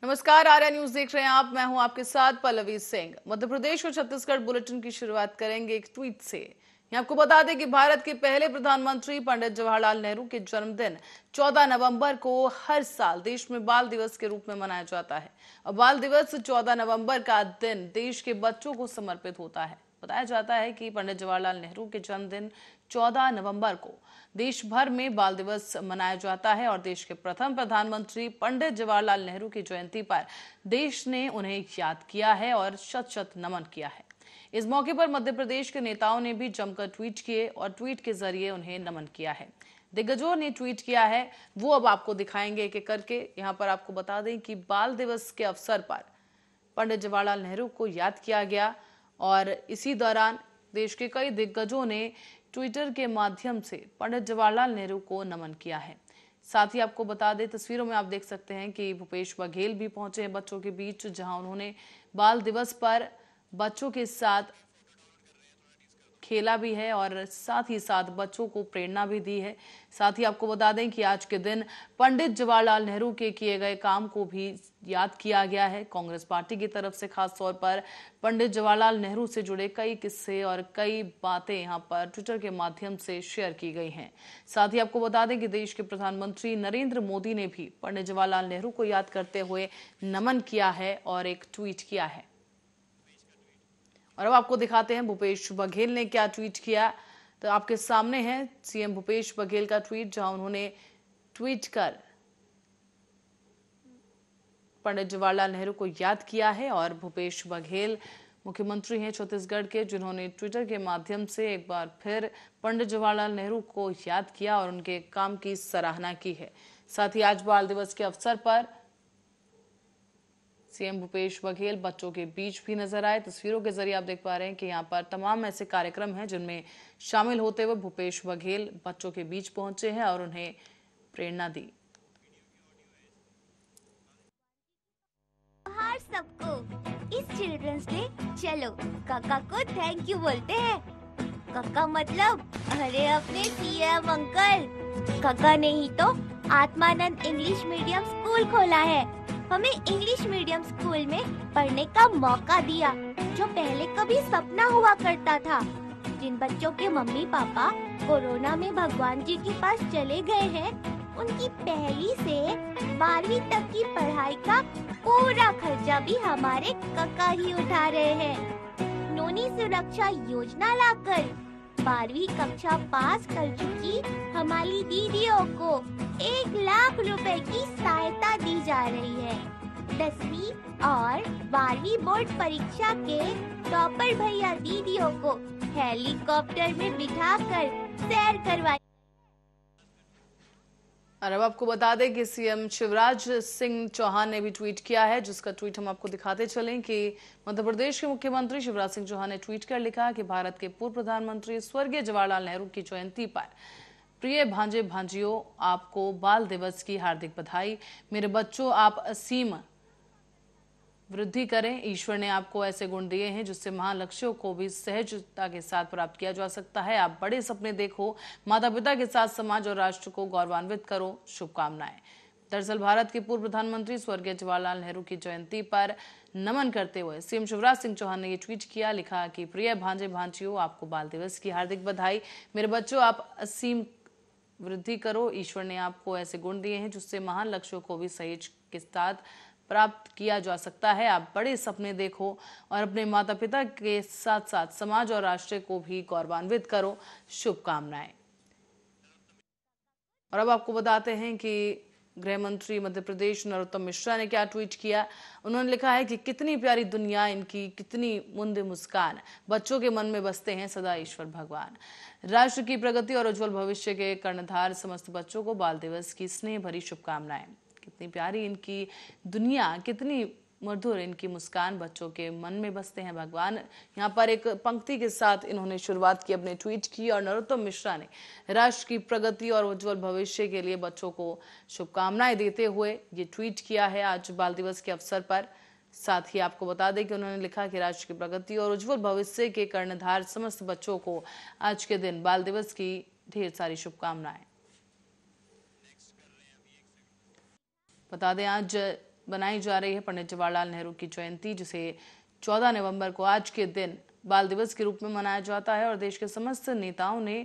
नमस्कार, आर्या न्यूज देख रहे हैं आप। मैं हूं आपके साथ पल्लवी सिंह। मध्य प्रदेश और छत्तीसगढ़ बुलेटिन की शुरुआत करेंगे एक ट्वीट से। ये आपको बता दें कि भारत के पहले प्रधानमंत्री पंडित जवाहरलाल नेहरू के जन्मदिन 14 नवंबर को हर साल देश में बाल दिवस के रूप में मनाया जाता है। और बाल दिवस 14 नवंबर का दिन देश के बच्चों को समर्पित होता है। बताया जाता है कि पंडित जवाहरलाल नेहरू के जन्मदिन 14 नवंबर को देश भर में बाल दिवस मनाया जाता है और देश के प्रथम प्रधानमंत्री पंडित जवाहरलाल नेहरू की जयंती पर देश ने उन्हें याद किया है और शत शत नमन किया है। इस मौके पर मध्य प्रदेश के नेताओं ने भी जमकर ट्वीट किए और ट्वीट के जरिए उन्हें नमन किया है। दिग्गजों ने ट्वीट किया है, वो अब आपको दिखाएंगे एक एक करके। यहाँ पर आपको बता दें कि बाल दिवस के अवसर पर पंडित जवाहरलाल नेहरू को याद किया गया और इसी दौरान देश के कई दिग्गजों ने ट्विटर के माध्यम से पंडित जवाहरलाल नेहरू को नमन किया है। साथ ही आपको बता दें, तस्वीरों में आप देख सकते हैं कि भूपेश बघेल भी पहुंचे हैं बच्चों के बीच, जहां उन्होंने बाल दिवस पर बच्चों के साथ खेला भी है और साथ ही साथ बच्चों को प्रेरणा भी दी है। साथ ही आपको बता दें कि आज के दिन पंडित जवाहरलाल नेहरू के किए गए काम को भी याद किया गया है। कांग्रेस पार्टी की तरफ से खास तौर पर पंडित जवाहरलाल नेहरू से जुड़े कई किस्से और कई बातें यहां पर ट्विटर के माध्यम से शेयर की गई हैं। साथ ही आपको बता दें कि देश के प्रधानमंत्री नरेंद्र मोदी ने भी पंडित जवाहरलाल नेहरू को याद करते हुए नमन किया है और एक ट्वीट किया है। और अब आपको दिखाते हैं भूपेश बघेल ने क्या ट्वीट किया। तो आपके सामने है सीएम भूपेश बघेल का ट्वीट, जहां उन्होंने ट्वीट कर पंडित जवाहरलाल नेहरू को याद किया है। और भूपेश बघेल मुख्यमंत्री हैं छत्तीसगढ़ के, जिन्होंने ट्विटर के माध्यम से एक बार फिर पंडित जवाहरलाल नेहरू को याद किया और उनके काम की सराहना की है। साथ ही आज बाल दिवस के अवसर पर सीएम भूपेश बघेल बच्चों के बीच भी नजर आए। तस्वीरों के जरिए आप देख पा रहे हैं कि यहाँ पर तमाम ऐसे कार्यक्रम हैं जिनमें शामिल होते हुए भूपेश बघेल बच्चों के बीच पहुंचे हैं और उन्हें प्रेरणा दी। सबको इस चिल्ड्रंस डे चलो काका को थैंक यू बोलते हैं। काका मतलब अरे अपने सीएम अंकल। काका ने ही तो आत्मानंद इंग्लिश मीडियम स्कूल खोला है। हमें इंग्लिश मीडियम स्कूल में पढ़ने का मौका दिया, जो पहले कभी सपना हुआ करता था। जिन बच्चों के मम्मी पापा कोरोना में भगवान जी के पास चले गए हैं, उनकी पहली से 12वीं तक की पढ़ाई का पूरा खर्चा भी हमारे काका ही उठा रहे हैं। नोनी सुरक्षा योजना लाकर 12वीं कक्षा पास कर चुकी हमारी दीदियों को 1 लाख रुपए की सहायता दी जा रही है। 10वीं और 12वीं बोर्ड परीक्षा के टॉपर भैया दीदियों को हेलीकॉप्टर में बिठाकर सैर करवाई। और अब आपको बता दें कि सीएम शिवराज सिंह चौहान ने भी ट्वीट किया है, जिसका ट्वीट हम आपको दिखाते चलें कि मध्य प्रदेश के मुख्यमंत्री शिवराज सिंह चौहान ने ट्वीट कर लिखा कि भारत के पूर्व प्रधानमंत्री स्वर्गीय जवाहरलाल नेहरू की जयंती पर प्रिय भांजे भांजियों, आपको बाल दिवस की हार्दिक बधाई। मेरे बच्चों, आप असीम वृद्धि करें। ईश्वर ने आपको ऐसे गुण दिए हैं जिससे महान लक्ष्यों को भी सहजता के साथ प्राप्त किया जा सकता है। आप बड़े सपने देखो, माता पिता के साथ समाज और राष्ट्र को गौरवान्वित करो। शुभकामनाएं। दरअसल भारत के पूर्व प्रधानमंत्री स्वर्गीय जवाहरलाल नेहरू की जयंती पर नमन करते हुए सीएम शिवराज सिंह चौहान ने ये ट्वीट किया। लिखा कि प्रिय भांजे भांजियों, आपको बाल दिवस की हार्दिक बधाई। मेरे बच्चों, आप असीम वृद्धि करो। ईश्वर ने आपको ऐसे गुण दिए हैं जिससे महान लक्ष्यों को भी सहज के साथ प्राप्त किया जा सकता है। आप बड़े सपने देखो और अपने माता पिता के साथ साथ समाज और राष्ट्र को भी गौरवान्वित करो। शुभकामनाएं। और अब आपको बताते हैं कि गृह मंत्री मध्य प्रदेश नरोत्तम मिश्रा ने क्या ट्वीट किया। उन्होंने लिखा है कि कितनी प्यारी दुनिया, इनकी कितनी मुंद मुस्कान, बच्चों के मन में बसते हैं सदा ईश्वर भगवान। राष्ट्र की प्रगति और उज्जवल भविष्य के कर्णधार समस्त बच्चों को बाल दिवस की स्नेह भरी शुभकामनाएं। कितनी प्यारी इनकी दुनिया, कितनी मधुर इनकी मुस्कान, बच्चों के मन में बसते हैं भगवान। यहाँ पर एक पंक्ति के साथ इन्होंने शुरुआत की, अपने ट्वीट की। और नरोत्तम मिश्रा ने राष्ट्र की प्रगति और उज्जवल भविष्य के लिए बच्चों को शुभकामनाएं देते हुए ये ट्वीट किया है आज बाल दिवस के अवसर पर। साथ ही आपको बता दें कि उन्होंने लिखा कि राष्ट्र की प्रगति और उज्जवल भविष्य के कर्णधार समस्त बच्चों को आज के दिन बाल दिवस की ढेर सारी शुभकामनाएं। बता दें आज बनाई जा रही है पंडित जवाहरलाल नेहरू की जयंती, जिसे 14 नवंबर को आज के दिन बाल दिवस के रूप में मनाया जाता है। और देश के समस्त नेताओं ने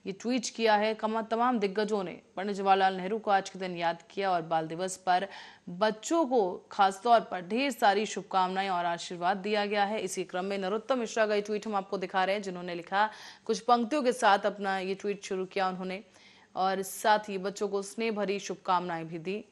ये ट्वीट किया है। तमाम दिग्गजों ने पंडित जवाहरलाल नेहरू को आज के दिन याद किया और बाल दिवस पर बच्चों को खासतौर पर ढेर सारी शुभकामनाएं और आशीर्वाद दिया गया है। इसी क्रम में नरोत्तम मिश्रा का ये ट्वीट हम आपको दिखा रहे हैं, जिन्होंने लिखा, कुछ पंक्तियों के साथ अपना ये ट्वीट शुरू किया उन्होंने और साथ ही बच्चों को स्नेह भरी शुभकामनाएं भी दी।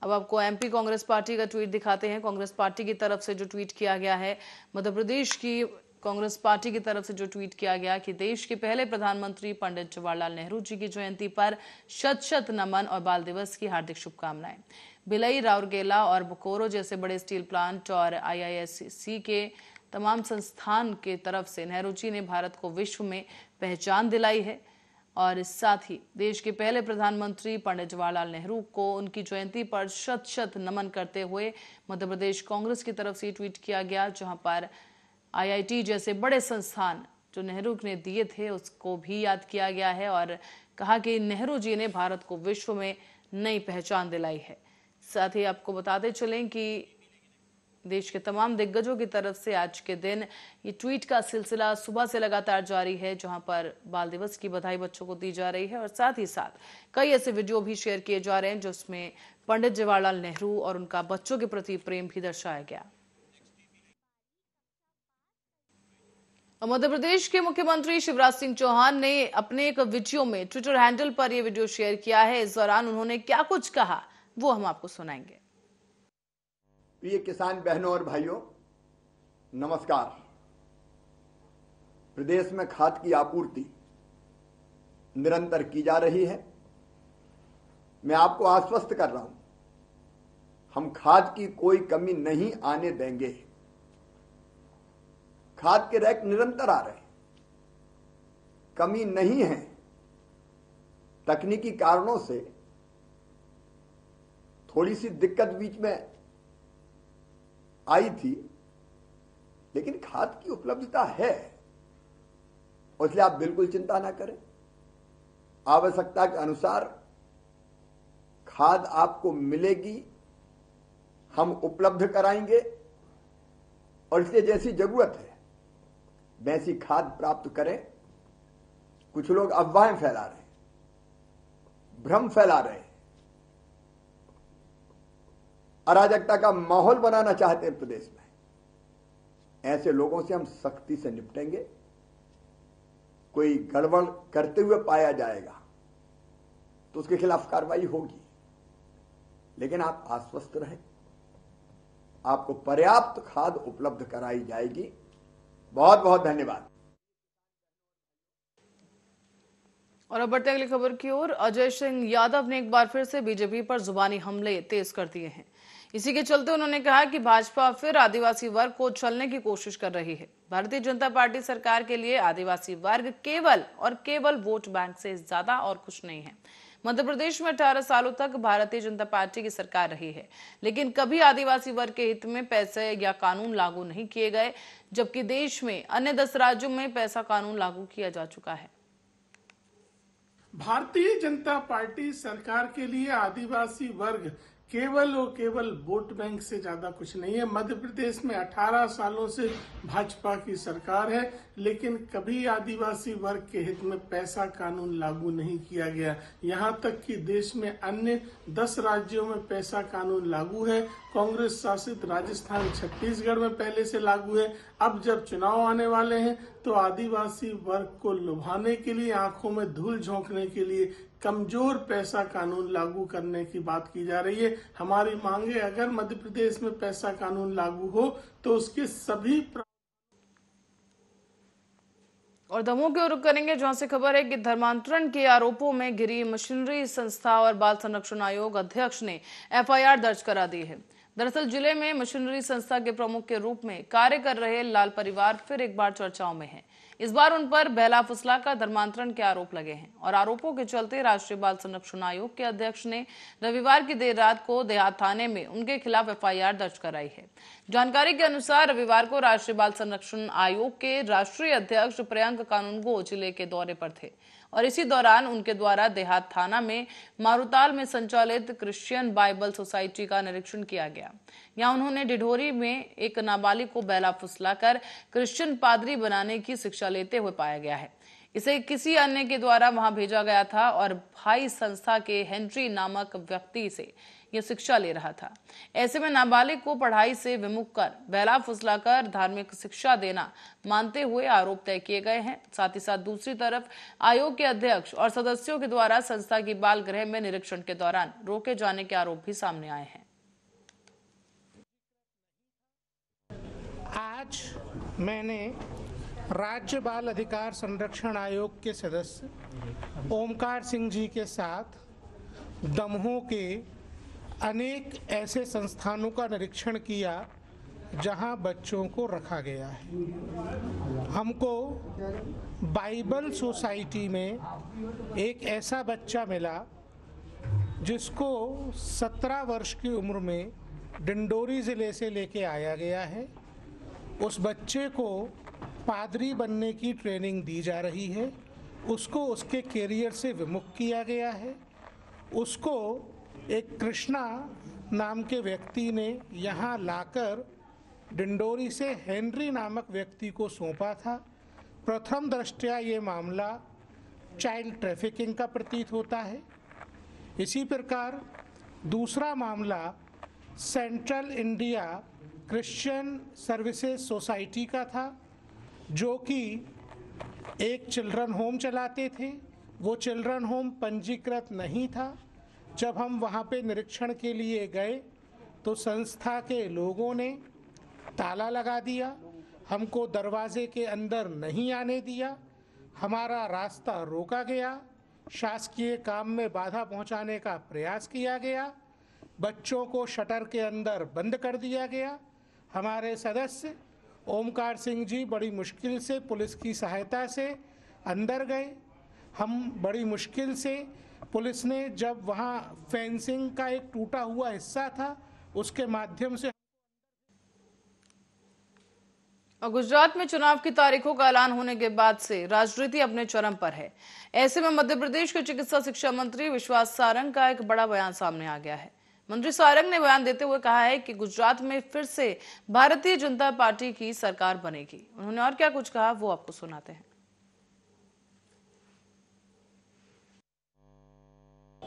अब आपको एमपी कांग्रेस पार्टी का ट्वीट दिखाते हैं। कांग्रेस पार्टी की तरफ से जो ट्वीट किया गया है, मध्य प्रदेश की कांग्रेस पार्टी की तरफ से जो ट्वीट किया गया कि देश के पहले प्रधानमंत्री पंडित जवाहरलाल नेहरू जी की जयंती पर शत शत नमन और बाल दिवस की हार्दिक शुभकामनाएं। भिलाई, राउरकेला और बोकारो जैसे बड़े स्टील प्लांट और आईआईएससी के तमाम संस्थान के तरफ से नेहरू जी ने भारत को विश्व में पहचान दिलाई है। और साथ ही देश के पहले प्रधानमंत्री पंडित जवाहरलाल नेहरू को उनकी जयंती पर शत शत नमन करते हुए मध्य प्रदेश कांग्रेस की तरफ से ट्वीट किया गया, जहां पर आईआईटी जैसे बड़े संस्थान जो नेहरू ने दिए थे उसको भी याद किया गया है और कहा कि नेहरू जी ने भारत को विश्व में नई पहचान दिलाई है। साथ ही आपको बताते चलें कि देश के तमाम दिग्गजों की तरफ से आज के दिन ये ट्वीट का सिलसिला सुबह से लगातार जारी है, जहां पर बाल दिवस की बधाई बच्चों को दी जा रही है और साथ ही साथ कई ऐसे वीडियो भी शेयर किए जा रहे हैं जिसमें पंडित जवाहरलाल नेहरू और उनका बच्चों के प्रति प्रेम भी दर्शाया गया। मध्य प्रदेश के मुख्यमंत्री शिवराज सिंह चौहान ने अपने एक वीडियो में ट्विटर हैंडल पर यह वीडियो शेयर किया है। इस दौरान उन्होंने क्या कुछ कहा वो हम आपको सुनाएंगे। प्रिय किसान बहनों और भाइयों, नमस्कार। प्रदेश में खाद की आपूर्ति निरंतर की जा रही है। मैं आपको आश्वस्त कर रहा हूं, हम खाद की कोई कमी नहीं आने देंगे। खाद के रैक निरंतर आ रहे हैं, कमी नहीं है। तकनीकी कारणों से थोड़ी सी दिक्कत बीच में आई थी, लेकिन खाद की उपलब्धता है और इसलिए आप बिल्कुल चिंता ना करें। आवश्यकता के अनुसार खाद आपको मिलेगी, हम उपलब्ध कराएंगे और इसलिए जैसी जरूरत है वैसी खाद प्राप्त करें। कुछ लोग अफवाहें फैला रहे हैं, भ्रम फैला रहे हैं, अराजकता का माहौल बनाना चाहते हैं प्रदेश में। ऐसे लोगों से हम सख्ती से निपटेंगे। कोई गड़बड़ करते हुए पाया जाएगा तो उसके खिलाफ कार्रवाई होगी, लेकिन आप आश्वस्त रहें, आपको पर्याप्त खाद उपलब्ध कराई जाएगी। बहुत बहुत धन्यवाद। और अब बढ़ते अगली खबर की ओर। अजय सिंह यादव ने एक बार फिर से बीजेपी पर जुबानी हमले तेज कर दिए हैं। इसी के चलते उन्होंने कहा कि भाजपा फिर आदिवासी वर्ग को छलने की कोशिश कर रही है। भारतीय जनता पार्टी सरकार के लिए आदिवासी वर्ग केवल और केवल वोट बैंक से ज्यादा और कुछ नहीं है। मध्य प्रदेश में 18 सालों तक भारतीय जनता पार्टी की सरकार रही है, लेकिन कभी आदिवासी वर्ग के हित में पैसे या कानून लागू नहीं किए गए, जबकि देश में अन्य 10 राज्यों में पैसा कानून लागू किया जा चुका है। भारतीय जनता पार्टी सरकार के लिए आदिवासी वर्ग केवल और केवल वोट बैंक से ज्यादा कुछ नहीं है। मध्य प्रदेश में 18 सालों से भाजपा की सरकार है, लेकिन कभी आदिवासी वर्ग के हित में पैसा कानून लागू नहीं किया गया। यहाँ तक कि देश में अन्य 10 राज्यों में पैसा कानून लागू है। कांग्रेस शासित राजस्थान, छत्तीसगढ़ में पहले से लागू है। अब जब चुनाव आने वाले हैं तो आदिवासी वर्ग को लुभाने के लिए, आंखों में धूल झोंकने के लिए कमजोर पैसा कानून लागू करने की बात की जा रही है। हमारी मांगे, अगर मध्य प्रदेश में पैसा कानून लागू हो तो उसके सभी और दमोह के रुख करेंगे, जहां से खबर है कि धर्मांतरण के आरोपों में घिरी मशीनरी संस्था और बाल संरक्षण आयोग अध्यक्ष ने एफआईआर दर्ज करा दी है। दरअसल जिले में मशीनरी संस्था के प्रमुख के रूप में कार्य कर रहे लाल परिवार फिर एक बार चर्चाओं में है। इस बार उन पर बहला फुसला का धर्मांतरण के आरोप लगे हैं और आरोपों के चलते राष्ट्रीय बाल संरक्षण आयोग के अध्यक्ष ने रविवार की देर रात को देहात थाने में उनके खिलाफ एफआईआर दर्ज कराई है। जानकारी के अनुसार रविवार को राष्ट्रीय बाल संरक्षण आयोग के राष्ट्रीय अध्यक्ष प्रियंक कानूनगो जिले के दौरे पर थे और इसी दौरान उनके द्वारा देहात थाना में मारूताल में संचालित क्रिश्चियन बाइबल सोसाइटी का निरीक्षण किया गया। यहाँ उन्होंने डिढोरी में एक नाबालिग को बैला फुसलाकर क्रिश्चियन पादरी बनाने की शिक्षा लेते हुए पाया गया है। इसे किसी अन्य के द्वारा वहां भेजा गया था और भाई संस्था के हेनरी नामक व्यक्ति से यह शिक्षा ले रहा था। ऐसे में नाबालिग को पढ़ाई से विमुख कर बैला फुसलाकर धार्मिक शिक्षा देना मानते हुए आरोप तय किए गए हैं। साथ ही साथ दूसरी तरफ आयोग के अध्यक्ष और सदस्यों के द्वारा संस्था की बाल गृह में निरीक्षण के दौरान रोके जाने के आरोप भी सामने आए हैं। आज मैंने राज्य बाल अधिकार संरक्षण आयोग के सदस्य ओमकार सिंह जी के साथ दमोह के अनेक ऐसे संस्थानों का निरीक्षण किया जहां बच्चों को रखा गया है। हमको बाइबल सोसाइटी में एक ऐसा बच्चा मिला जिसको 17 वर्ष की उम्र में डिंडोरी जिले से लेके आया गया है। उस बच्चे को पादरी बनने की ट्रेनिंग दी जा रही है। उसको उसके कैरियर से विमुख किया गया है। उसको एक कृष्णा नाम के व्यक्ति ने यहाँ लाकर डिंडोरी से हेनरी नामक व्यक्ति को सौंपा था। प्रथम दृष्टया ये मामला चाइल्ड ट्रैफिकिंग का प्रतीत होता है। इसी प्रकार दूसरा मामला central India Christian services society का था, जो कि एक चिल्ड्रन होम चलाते थे। वो चिल्ड्रन होम पंजीकृत नहीं था। जब हम वहाँ पे निरीक्षण के लिए गए तो संस्था के लोगों ने ताला लगा दिया, हमको दरवाजे के अंदर नहीं आने दिया, हमारा रास्ता रोका गया, शासकीय काम में बाधा पहुँचाने का प्रयास किया गया, बच्चों को शटर के अंदर बंद कर दिया गया। हमारे सदस्य ओमकार सिंह जी बड़ी मुश्किल से पुलिस की सहायता से अंदर गए। हम बड़ी मुश्किल से पुलिस ने जब वहाँ फेंसिंग का एक टूटा हुआ हिस्सा था उसके माध्यम से। और गुजरात में चुनाव की तारीखों का ऐलान होने के बाद से राजनीति अपने चरम पर है। ऐसे में मध्य प्रदेश के चिकित्सा शिक्षा मंत्री विश्वास सारंग का एक बड़ा बयान सामने आ गया है। मंत्री सारंग ने बयान देते हुए कहा है कि गुजरात में फिर से भारतीय जनता पार्टी की सरकार बनेगी। उन्होंने और क्या कुछ कहा वो आपको सुनाते हैं।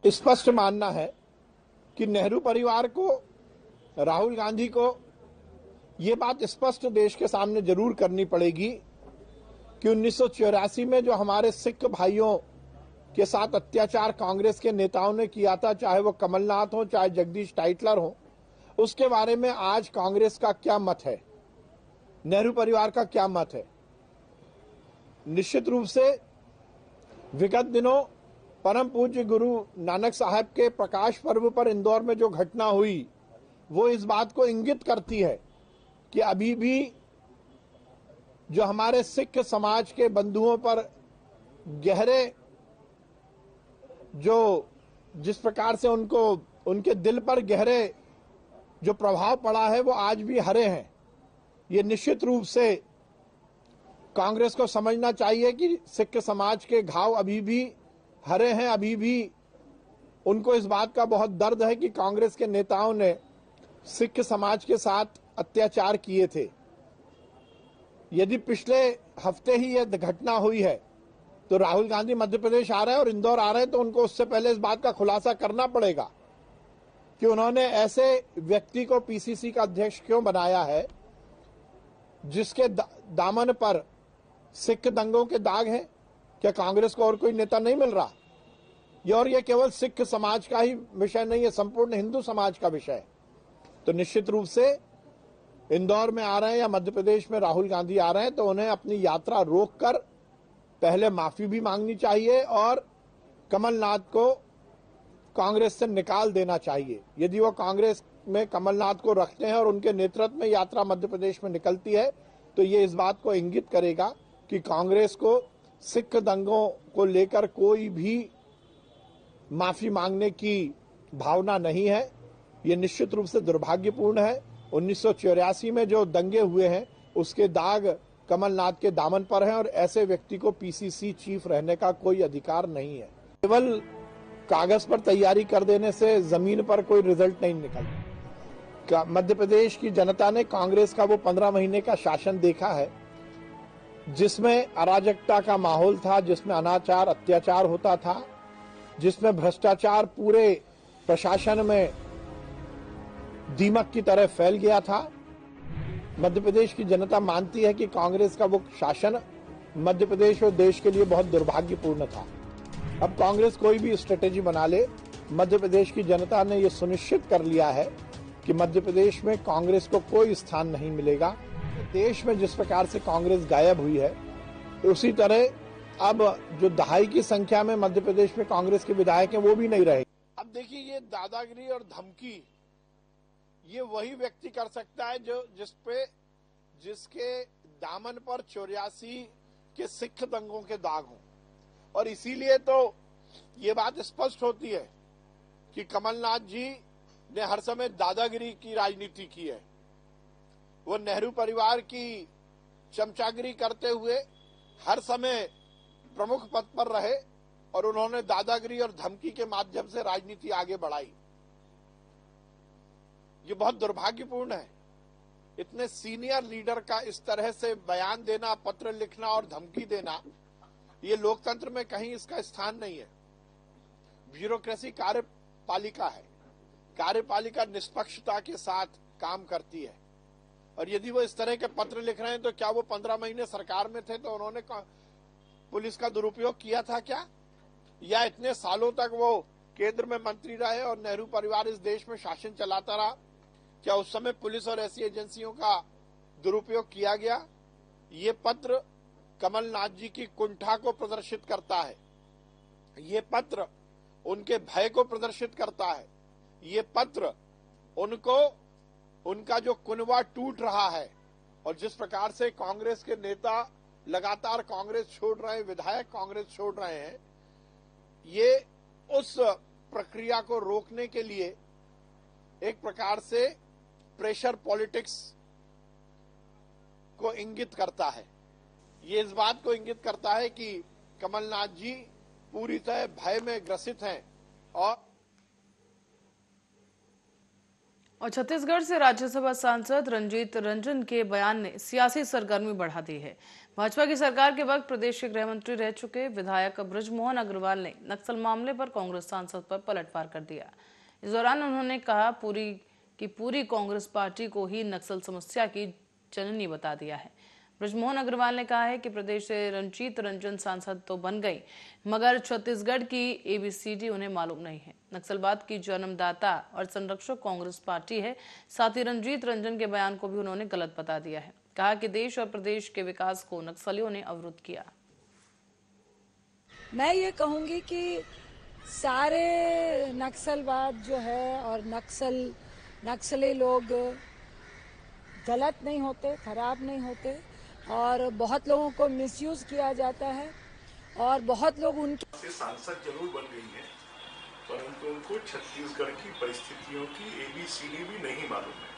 स्पष्ट मानना है कि नेहरू परिवार को, राहुल गांधी को ये बात स्पष्ट देश के सामने जरूर करनी पड़ेगी कि 1984 में जो हमारे सिख भाइयों के साथ अत्याचार कांग्रेस के नेताओं ने किया था, चाहे वो कमलनाथ हो चाहे जगदीश टाइटलर हो, उसके बारे में आज कांग्रेस का क्या मत है, नेहरू परिवार का क्या मत है। निश्चित रूप से विगत दिनों परम पूज्य गुरु नानक साहब के प्रकाश पर्व पर इंदौर में जो घटना हुई वो इस बात को इंगित करती है कि अभी भी जो हमारे सिख समाज के बंधुओं पर गहरे, जो जिस प्रकार से उनके दिल पर गहरे जो प्रभाव पड़ा है वो आज भी हरे हैं। ये निश्चित रूप से कांग्रेस को समझना चाहिए कि सिख समाज के घाव अभी भी हरे हैं। अभी भी उनको इस बात का बहुत दर्द है कि कांग्रेस के नेताओं ने सिख समाज के साथ अत्याचार किए थे। यदि पिछले हफ्ते ही यह घटना हुई है तो राहुल गांधी मध्य प्रदेश आ रहे हैं और इंदौर आ रहे हैं, तो उनको उससे पहले इस बात का खुलासा करना पड़ेगा कि उन्होंने ऐसे व्यक्ति को पीसीसी का अध्यक्ष क्यों बनाया है जिसके दामन पर सिख दंगों के दाग हैं। क्या कांग्रेस को और कोई नेता नहीं मिल रहा? ये केवल सिख समाज का ही विषय नहीं है, संपूर्ण हिंदू समाज का विषय है। तो निश्चित रूप से इंदौर में आ रहे हैं या मध्य प्रदेश में राहुल गांधी आ रहे हैं तो उन्हें अपनी यात्रा रोककर पहले माफी भी मांगनी चाहिए और कमलनाथ को कांग्रेस से निकाल देना चाहिए। यदि वो कांग्रेस में कमलनाथ को रखते हैं और उनके नेतृत्व में यात्रा मध्य प्रदेश में निकलती है तो ये इस बात को इंगित करेगा कि कांग्रेस को सिख दंगों को लेकर कोई भी माफी मांगने की भावना नहीं है। ये निश्चित रूप से दुर्भाग्यपूर्ण है। 1984 में जो दंगे हुए हैं उसके दाग कमलनाथ के दामन पर है और ऐसे व्यक्ति को पीसीसी चीफ रहने का कोई अधिकार नहीं है। केवल कागज पर तैयारी कर देने से जमीन पर कोई रिजल्ट नहीं निकलता। मध्य प्रदेश की जनता ने कांग्रेस का वो 15 महीने का शासन देखा है जिसमें अराजकता का माहौल था, जिसमें अनाचार अत्याचार होता था, जिसमें भ्रष्टाचार पूरे प्रशासन में दीमक की तरह फैल गया था। मध्य प्रदेश की जनता मानती है कि कांग्रेस का वो शासन मध्य प्रदेश और देश के लिए बहुत दुर्भाग्यपूर्ण था। अब कांग्रेस कोई भी स्ट्रेटेजी बना ले, मध्य प्रदेश की जनता ने ये सुनिश्चित कर लिया है कि मध्य प्रदेश में कांग्रेस को कोई स्थान नहीं मिलेगा। देश में जिस प्रकार से कांग्रेस गायब हुई है, उसी तरह अब जो दहाई की संख्या में मध्य प्रदेश में कांग्रेस के विधायक हैं वो भी नहीं रहे। अब देखिए, ये दादागिरी और धमकी ये वही व्यक्ति कर सकता है जो जिसके दामन पर 84 के सिख दंगों के दाग हों। और इसीलिए तो ये बात स्पष्ट होती है कि कमलनाथ जी ने हर समय दादागिरी की राजनीति की है। वो नेहरू परिवार की चमचागिरी करते हुए हर समय प्रमुख पद पर रहे और उन्होंने दादागिरी और धमकी के माध्यम से राजनीति आगे बढ़ाई। ये बहुत दुर्भाग्यपूर्ण है। इतने सीनियर लीडर का इस तरह से बयान देना, पत्र लिखना और धमकी देना, ये लोकतंत्र में कहीं इसका स्थान नहीं है। ब्यूरोक्रेसी कार्यपालिका है। कार्यपालिका निष्पक्षता के साथ काम करती है और यदि वो इस तरह के पत्र लिख रहे हैं तो क्या वो 15 महीने सरकार में थे तो उन्होंने पुलिस का दुरुपयोग किया था क्या? या इतने सालों तक वो केंद्र में मंत्री रहे और नेहरू परिवार इस देश में शासन चलाता रहा, क्या उस समय पुलिस और ऐसी एजेंसियों का दुरुपयोग किया गया? ये पत्र कमलनाथ जी की कुंठा को प्रदर्शित करता है। ये पत्र उनके भय को प्रदर्शित करता है। ये पत्र उनको उनका जो कुनवा टूट रहा है और जिस प्रकार से कांग्रेस के नेता लगातार कांग्रेस छोड़ रहे हैं, विधायक कांग्रेस छोड़ रहे हैं, ये उस प्रक्रिया को रोकने के लिए एक प्रकार से प्रेशर पॉलिटिक्स को इंगित करता है। ये इस बात को इंगित करता है कि कमलनाथ जी पूरी तरह भय में ग्रसित हैं और छत्तीसगढ़ से राज्यसभा सांसद रंजीत रंजन के बयान ने सियासी सरगर्मी बढ़ा दी है। भाजपा की सरकार के वक्त प्रदेश के गृह मंत्री रह चुके विधायक बृजमोहन अग्रवाल ने नक्सल मामले पर कांग्रेस सांसद पर पलटवार कर दिया। इस दौरान उन्होंने कहा पूरी कांग्रेस पार्टी को ही नक्सल समस्या की जननी बता दिया है। बृजमोहन अग्रवाल ने कहा है कि प्रदेश से रंजीत रंजन सांसद तो बन गई, मगर छत्तीसगढ़ की ABCD उन्हें मालूम नहीं है। नक्सलवाद की जन्मदाता और संरक्षक कांग्रेस पार्टी है। साथ ही रंजीत रंजन के बयान को भी उन्होंने गलत बता दिया है। कहा कि देश और प्रदेश के विकास को नक्सलियों ने अवरुद्ध किया। मैं ये कहूंगी कि सारे नक्सलवाद जो है और नक्सली लोग गलत नहीं होते, खराब नहीं होते और बहुत लोगों को मिसयूज किया जाता है और बहुत लोग उनके सांसद जरूर बन गई है, परंतु उनको छत्तीसगढ़ की परिस्थितियों की ABCD भी नहीं मालूम है।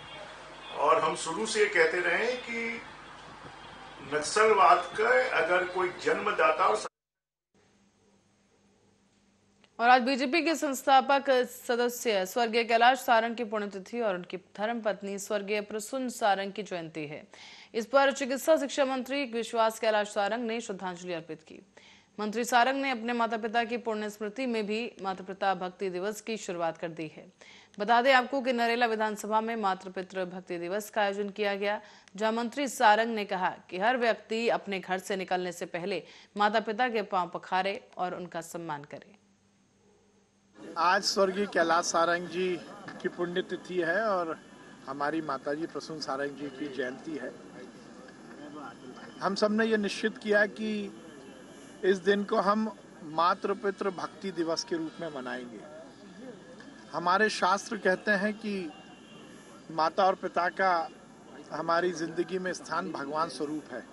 और हम शुरू से कहते रहे कि नक्सलवाद का अगर कोई जन्मदाता और आज बीजेपी के संस्थापक सदस्य स्वर्गीय कैलाश सारंग की पुण्यतिथि और उनकी धर्मपत्नी स्वर्गीय प्रसून सारंग की जयंती है। इस पर चिकित्सा शिक्षा मंत्री विश्वास कैलाश सारंग ने श्रद्धांजलि अर्पित की। मंत्री सारंग ने अपने माता पिता की पुण्य स्मृति में भी माता पिता भक्ति दिवस की शुरुआत कर दी है। बता दें आपको कि नरेला विधानसभा में मातृ पितृ भक्ति दिवस का आयोजन किया गया, जहां मंत्री सारंग ने कहा कि हर व्यक्ति अपने घर से निकलने से पहले माता पिता के पांव पखारे और उनका सम्मान करे। आज स्वर्गीय कैलाश सारंग जी की पुण्यतिथि है और हमारी माताजी प्रसून सारंग जी की जयंती है। हम सब ने ये निश्चित किया कि इस दिन को हम मातृ पितृ भक्ति दिवस के रूप में मनाएंगे। हमारे शास्त्र कहते हैं कि माता और पिता का हमारी जिंदगी में स्थान भगवान स्वरूप है।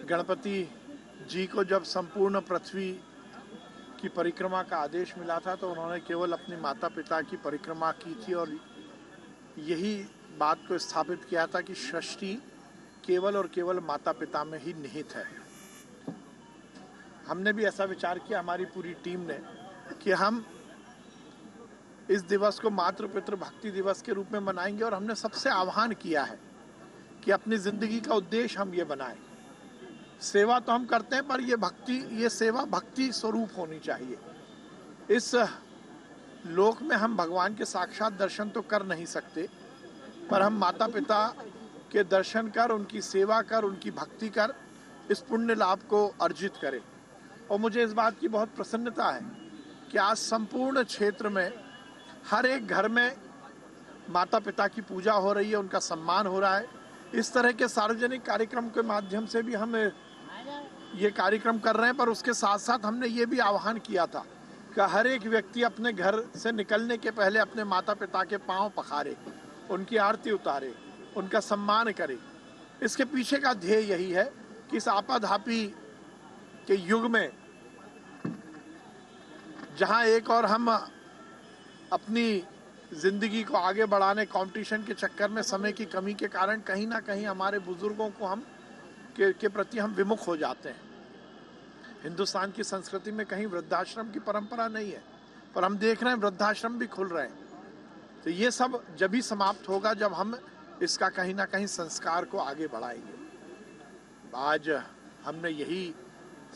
गणपति जी को जब संपूर्ण पृथ्वी की परिक्रमा का आदेश मिला था तो उन्होंने केवल अपने माता पिता की परिक्रमा की थी और यही बात को स्थापित किया था कि सृष्टि केवल और केवल माता पिता में ही निहित है। हमने भी ऐसा विचार किया, हमारी पूरी टीम ने, कि हम इस दिवस को मातृ पितृ भक्ति दिवस के रूप में मनाएंगे और हमने सबसे आह्वान किया है कि अपनी जिंदगी का उद्देश्य हम ये बनाएं। सेवा तो हम करते हैं, पर ये सेवा भक्ति स्वरूप होनी चाहिए। इस लोक में हम भगवान के साक्षात दर्शन तो कर नहीं सकते, पर हम माता पिता के दर्शन कर, उनकी सेवा कर, उनकी भक्ति कर इस पुण्य लाभ को अर्जित करें। और मुझे इस बात की बहुत प्रसन्नता है कि आज संपूर्ण क्षेत्र में हर एक घर में माता पिता की पूजा हो रही है, उनका सम्मान हो रहा है। इस तरह के सार्वजनिक कार्यक्रम के माध्यम से भी हम ये कार्यक्रम कर रहे हैं, पर उसके साथ साथ हमने ये भी आह्वान किया था कि हर एक व्यक्ति अपने घर से निकलने के पहले अपने माता पिता के पांव पखारे, उनकी आरती उतारे, उनका सम्मान करे। इसके पीछे का ध्येय यही है कि इस आपाधापी के युग में, जहां एक और हम अपनी जिंदगी को आगे बढ़ाने कंपटीशन के चक्कर में समय की कमी के कारण कहीं ना कहीं हमारे बुजुर्गों को हम के प्रति हम विमुख हो जाते हैं। हिंदुस्तान की संस्कृति में कहीं वृद्धाश्रम की परंपरा नहीं है, पर हम देख रहे हैं वृद्धाश्रम भी खुल रहे हैं। तो ये सब जब ही समाप्त होगा जब हम इसका कहीं ना कहीं संस्कार को आगे बढ़ाएंगे। आज हमने यही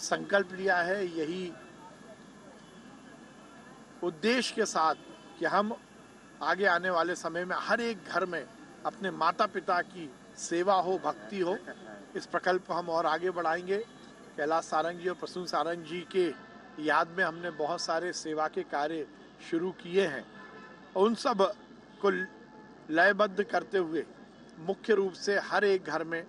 संकल्प लिया है, यही उद्देश्य के साथ कि हम आगे आने वाले समय में हर एक घर में अपने माता पिता की सेवा हो, भक्ति हो। इस प्रकल्प को हम और आगे बढ़ाएंगे। कैलाश सारंग जी और प्रसून सारंग जी के याद में हमने बहुत सारे सेवा के कार्य शुरू किए हैं। उन सब को लयबद्ध करते हुए मुख्य रूप से हर एक घर में,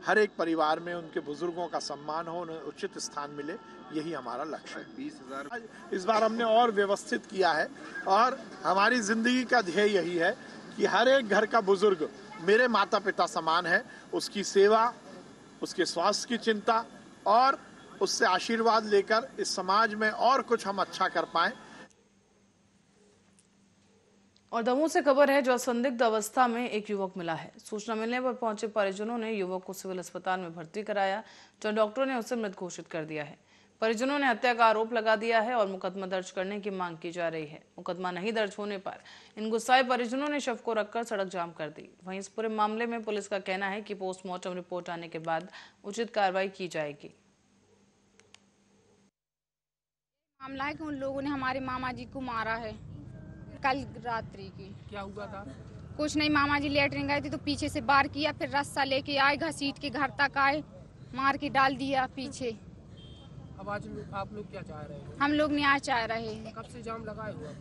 हर एक परिवार में उनके बुजुर्गों का सम्मान हो, उन्हें उचित स्थान मिले, यही हमारा लक्ष्य है। 20,000 इस बार हमने और व्यवस्थित किया है और हमारी जिंदगी का ध्येय यही है कि हर एक घर का बुजुर्ग मेरे माता पिता समान है। उसकी सेवा, उसके स्वास्थ्य की चिंता और उससे आशीर्वाद लेकर इस समाज में और कुछ हम अच्छा कर पाएं। और दमोह से खबर है, जो संदिग्ध अवस्था में एक युवक मिला है। सूचना मिलने पर पहुंचे परिजनों ने युवक को सिविल अस्पताल में भर्ती कराया, जो डॉक्टरों ने उसे मृत घोषित कर दिया है। परिजनों ने हत्या का आरोप लगा दिया है और मुकदमा दर्ज करने की मांग की जा रही है। मुकदमा नहीं दर्ज होने पर इन गुस्साए परिजनों ने शव को रखकर सड़क जाम कर दी। वहीं इस पूरे मामले में पुलिस का कहना है कि पोस्टमार्टम रिपोर्ट आने के बाद उचित कार्रवाई की जाएगी। मामला है कि उन लोगों ने हमारे मामा जी को मारा है कल रात्रि की। क्या हुआ था? कुछ नहीं, मामा जी लेटरिन गए थे तो पीछे से वार किया, फिर रस्सा लेके आए, घसीट के घर तक आए, मार के डाल दिया पीछे। अब आज आप लोग क्या चाह रहे हैं? हम लोग न्याय चाह रहे हैं। कब से जाम लगाए हुआ?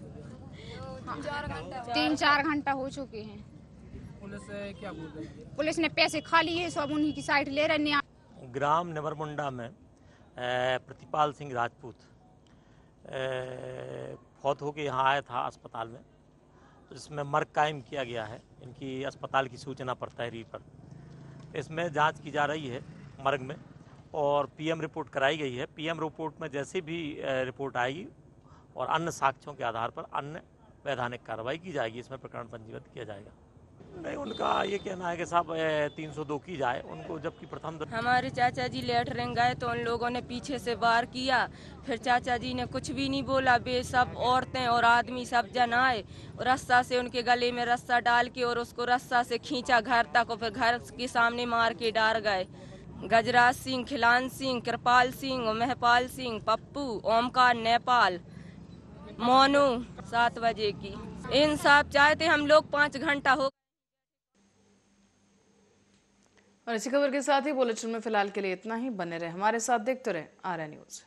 3-4 घंटा हो चुके हैं। पुलिस क्या बोल रही है? पुलिस ने पैसे खा लिए, सब उन्हीं की साइड ले रहे। न्याय ग्राम नेवरमुंडा में प्रतिपाल सिंह राजपूत फौत होकर यहाँ आया था अस्पताल में, तो इसमें मर्ग कायम किया गया है। इनकी अस्पताल की सूचना पर तहरीर पर इसमें जांच की जा रही है मर्ग में और पीएम रिपोर्ट कराई गई है। पीएम रिपोर्ट में जैसे भी रिपोर्ट आएगी और अन्य साक्ष्यों के आधार पर अन्य वैधानिक कार्रवाई की जाएगी। इसमें प्रकरण पंजीबद्ध किया जाएगा। नहीं, उनका ये कहना है कि साहब 302 की जाए उनको, जबकि प्रथम हमारे चाचा जी लेटरिन गए तो उन लोगों ने पीछे से वार किया। फिर चाचा जी ने कुछ भी नहीं बोला। बे सब औरतें और आदमी सब जन आए, रस्सा से उनके गले में रस्सा डाल के और उसको रस्सा से खींचा घर तक और फिर घर के सामने मार के डाल गए। गजराज सिंह, खिलान सिंह, कृपाल सिंह, महपाल सिंह, पप्पू, ओमकार, नेपाल, मोनू 7 बजे की। इंसाफ चाहते हम लोग 5 घंटा हो। और इसी खबर के साथ ही बुलेटिन में फिलहाल के लिए इतना ही। बने रहे हमारे साथ, देखते रहे आरए न्यूज।